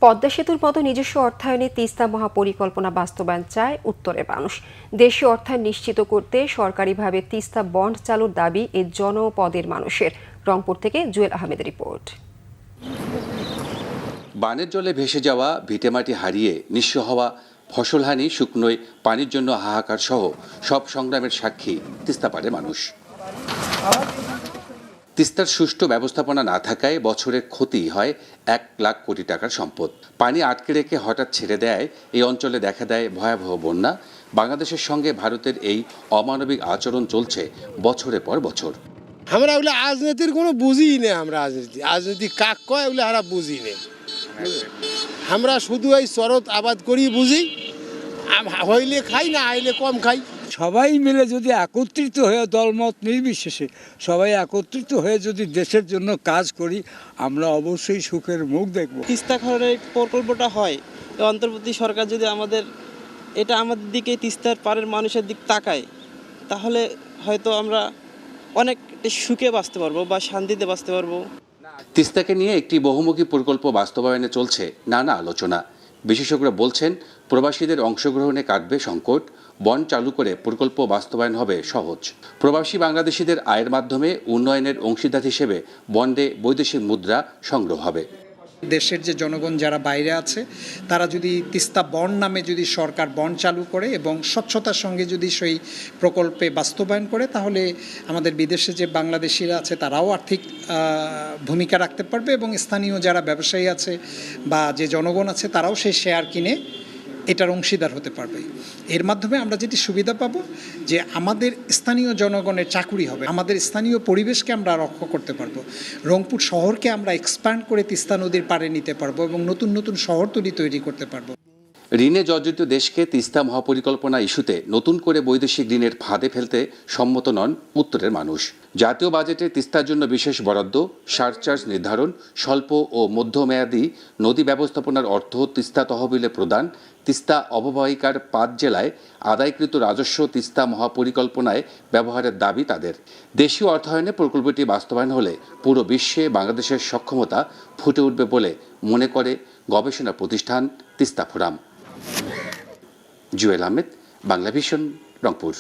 পদ্মা সেতুর মতো নিজস্ব অর্থায়নে তিস্তা মহাপরিকল্পনা বাস্তবায়ন চায় উত্তরের মানুষ। দেশীয় অর্থায়ন নিশ্চিত করতে সরকারিভাবে তিস্তা বন্ড চালুর দাবি এই জনপদের মানুষের। রংপুর থেকে জুয়েল আহমেদের রিপোর্ট। বানের জলে ভেসে যাওয়া, ভিটেমাটি হারিয়ে নিঃস্ব হওয়া, ফসলহানি, শুকনোয় পানির জন্য হাহাকার সহ সব সংগ্রামের সাক্ষী তিস্তাপাড়ের মানুষ। তিস্তার সুষ্ঠু ব্যবস্থাপনা না থাকায় বছরে ক্ষতি হয় 1 লাখ কোটি টাকার সম্পদ। পানি আটকে রেখে হঠাৎ ছেড়ে দেয় এই অঞ্চলে দেখা দেয় ভয়াবহ বন্যা। বাংলাদেশের সঙ্গে ভারতের এই অমানবিক আচরণ চলছে বছরের পর বছর। আমরা ওগুলো রাজনীতির কোনো বুঝি নেই। আমরা রাজনীতি কাক কয় ওগুলো আমরা বুঝি নেই। আমরা শুধু এই শরৎ আবাদ করি বুঝি, হইলে খাই, না হইলে কম খাই। সবাই মিলে যদি একত্রিত হয়ে দলমত নির্বিশেষে সবাই একত্রিত হয়ে যদি দেশের জন্য কাজ করি, আমরা অবশ্যই সুখের মুখ দেখব। তিস্তা খননের প্রকল্পটা হয়, অন্তর্বর্তী সরকার যদি আমাদের দিকে তিস্তার পাড়ের মানুষের দিক তাকায়, তাহলে হয়তো আমরা অনেক সুখে বাঁচতে পারবো বা শান্তিতে বাঁচতে পারবো। তিস্তাকে নিয়ে একটি বহুমুখী প্রকল্প বাস্তবায়নে চলছে নানা আলোচনা। বিশেষজ্ঞরা বলছেন, প্রবাসীদের অংশগ্রহণে কাটবে সংকট, বন্ড চালু করে প্রকল্প বাস্তবায়ন হবে সহজ। প্রবাসী বাংলাদেশিদের আয়ের মাধ্যমে উন্নয়নের অংশীদার হিসেবে বন্ডে বৈদেশিক মুদ্রা সংগ্রহ হবে। দেশের যে জনগণ যারা বাইরে আছে, তারা যদি তিস্তা বন্ড নামে যদি সরকার বন্ড চালু করে এবং স্বচ্ছতার সঙ্গে যদি সেই প্রকল্পে বাস্তবায়ন করে, তাহলে আমাদের বিদেশে যে বাংলাদেশিরা আছে তারাও আর্থিক ভূমিকা রাখতে পারবে এবং স্থানীয় যারা ব্যবসায়ী আছে বা যে জনগণ আছে তারাও সেই শেয়ার কিনে এটার অংশীদার হতে পারবে। এর মাধ্যমে আমরা যেটি সুবিধা পাবো যে আমাদের স্থানীয় জনগণের চাকুরি হবে, আমাদের স্থানীয় পরিবেশকে আমরা রক্ষা করতে পারবো, রংপুর শহরকে আমরা এক্সপ্যান্ড করে তিস্তা নদীর পাড়ে নিতে পারবো এবং নতুন নতুন শহরতলি তৈরি করতে পারবো। ঋণে জর্জরিত দেশকে তিস্তা মহাপরিকল্পনা ইস্যুতে নতুন করে বৈদেশিক ঋণের ফাঁদে ফেলতে সম্মত নন উত্তরের মানুষ। জাতীয় বাজেটে তিস্তার জন্য বিশেষ বরাদ্দ, সারচার্জ নির্ধারণ, স্বল্প ও মধ্যমেয়াদী নদী ব্যবস্থাপনার অর্থ তিস্তা তহবিলে প্রদান, তিস্তা অববাহিকার 5 জেলায় আদায়কৃত রাজস্ব তিস্তা মহাপরিকল্পনায় ব্যবহারের দাবি তাদের। দেশীয় অর্থায়নে প্রকল্পটি বাস্তবায়ন হলে পুরো বিশ্বে বাংলাদেশের সক্ষমতা ফুটে উঠবে বলে মনে করে গবেষণা প্রতিষ্ঠান তিস্তা ফোরাম। জুয়েল আহমেদ, বাংলা ভিশন, রংপুর।